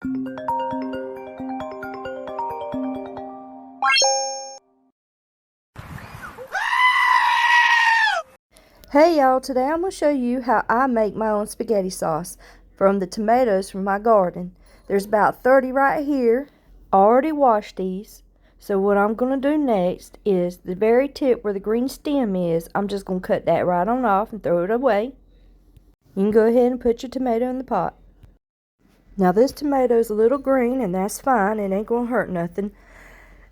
Hey y'all, today I'm going to show you how I make my own spaghetti sauce from the tomatoes from my garden. There's about 30 right here. I already washed these. So what I'm going to do next is the very tip where the green stem is, I'm just going to cut that right on off and throw it away. You can go ahead and put your tomato in the pot. Now this tomato is a little green and that's fine, it ain't going to hurt nothing.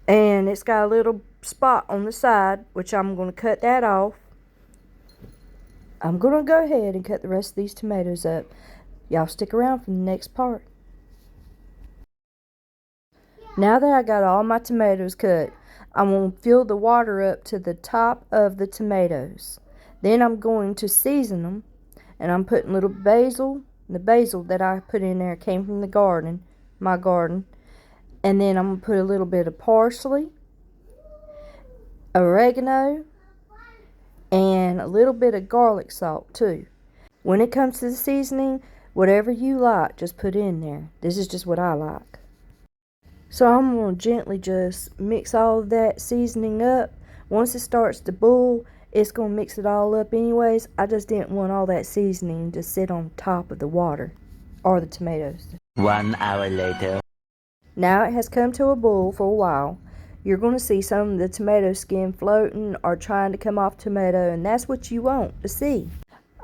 And it's got a little spot on the side, which I'm going to cut that off. I'm going to go ahead and cut the rest of these tomatoes up. Y'all stick around for the next part. Now that I got all my tomatoes cut, I'm going to fill the water up to the top of the tomatoes. Then I'm going to season them. And I'm putting little basil. The basil that I put in there came from the garden, my garden. And then I'm going to put a little bit of parsley, oregano, and a little bit of garlic salt too. When it comes to the seasoning, whatever you like, just put in there. This is just what I like. So I'm going to gently just mix all of that seasoning up. Once it starts to boil, it's going to mix it all up anyways. I just didn't want all that seasoning to sit on top of the water or the tomatoes. 1 hour later. Now it has come to a boil for a while. You're going to see some of the tomato skin floating or trying to come off tomato, and that's what you want to see.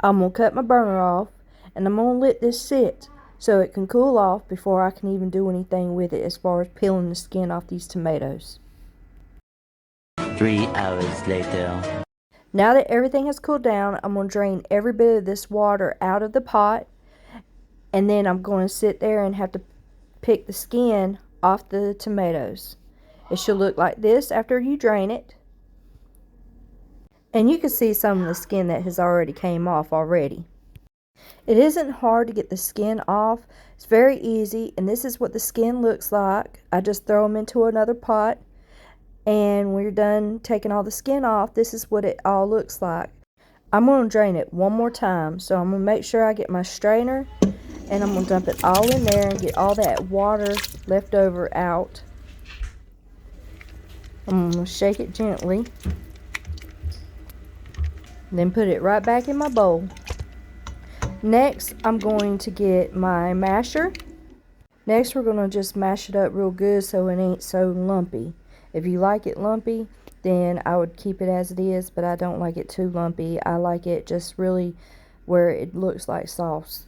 I'm going to cut my burner off, and I'm going to let this sit so it can cool off before I can even do anything with it as far as peeling the skin off these tomatoes. 3 hours later. Now that everything has cooled down, I'm going to drain every bit of this water out of the pot, and then I'm going to sit there and have to pick the skin off the tomatoes. It should look like this after you drain it. And you can see some of the skin that has already came off already. It isn't hard to get the skin off. It's very easy, and this is what the skin looks like. I just throw them into another pot, and when you're done taking all the skin off, this is what it all looks like. I'm going to drain it one more time, so I'm going to make sure I get my strainer, and I'm going to dump it all in there and get all that water left over out. I'm going to shake it gently, then put it right back in my bowl. Next, I'm going to get my masher. Next, we're going to just mash it up real good so it ain't so lumpy. If you like it lumpy, then I would keep it as it is, but I don't like it too lumpy. I like it just really where it looks like sauce.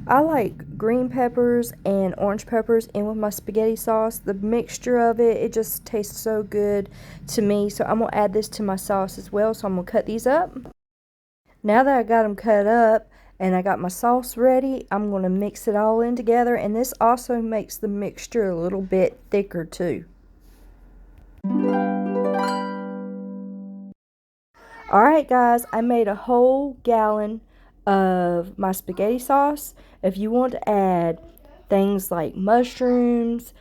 I like green peppers and orange peppers in with my spaghetti sauce. The mixture of it, it just tastes so good to me. So I'm going to add this to my sauce as well. So I'm going to cut these up. Now that I got them cut up and I got my sauce ready, I'm going to mix it all in together. And this also makes the mixture a little bit thicker too. Alright guys, I made a whole gallon of my spaghetti sauce. If you want to add things like mushrooms,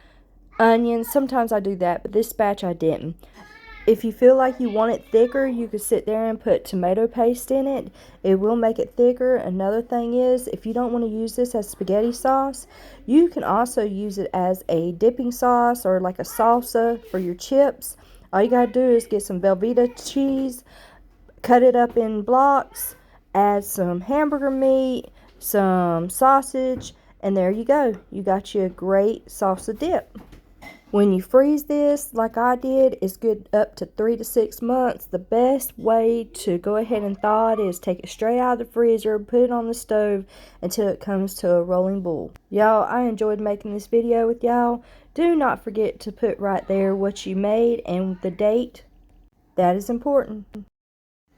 onions, sometimes I do that, but this batch I didn't. If you feel like you want it thicker, you could sit there and put tomato paste in it. It will make it thicker. Another thing is, if you don't want to use this as spaghetti sauce, you can also use it as a dipping sauce or like a salsa for your chips. All you gotta do is get some Velveeta cheese, cut it up in blocks, add some hamburger meat, some sausage, and there you go. You got you a great salsa dip. When you freeze this, like I did, it's good up to 3 to 6 months. The best way to go ahead and thaw it is take it straight out of the freezer, put it on the stove until it comes to a rolling boil. Y'all, I enjoyed making this video with y'all. Do not forget to put right there what you made and the date. That is important.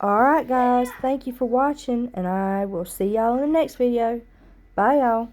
Alright guys, thank you for watching, and I will see y'all in the next video. Bye y'all.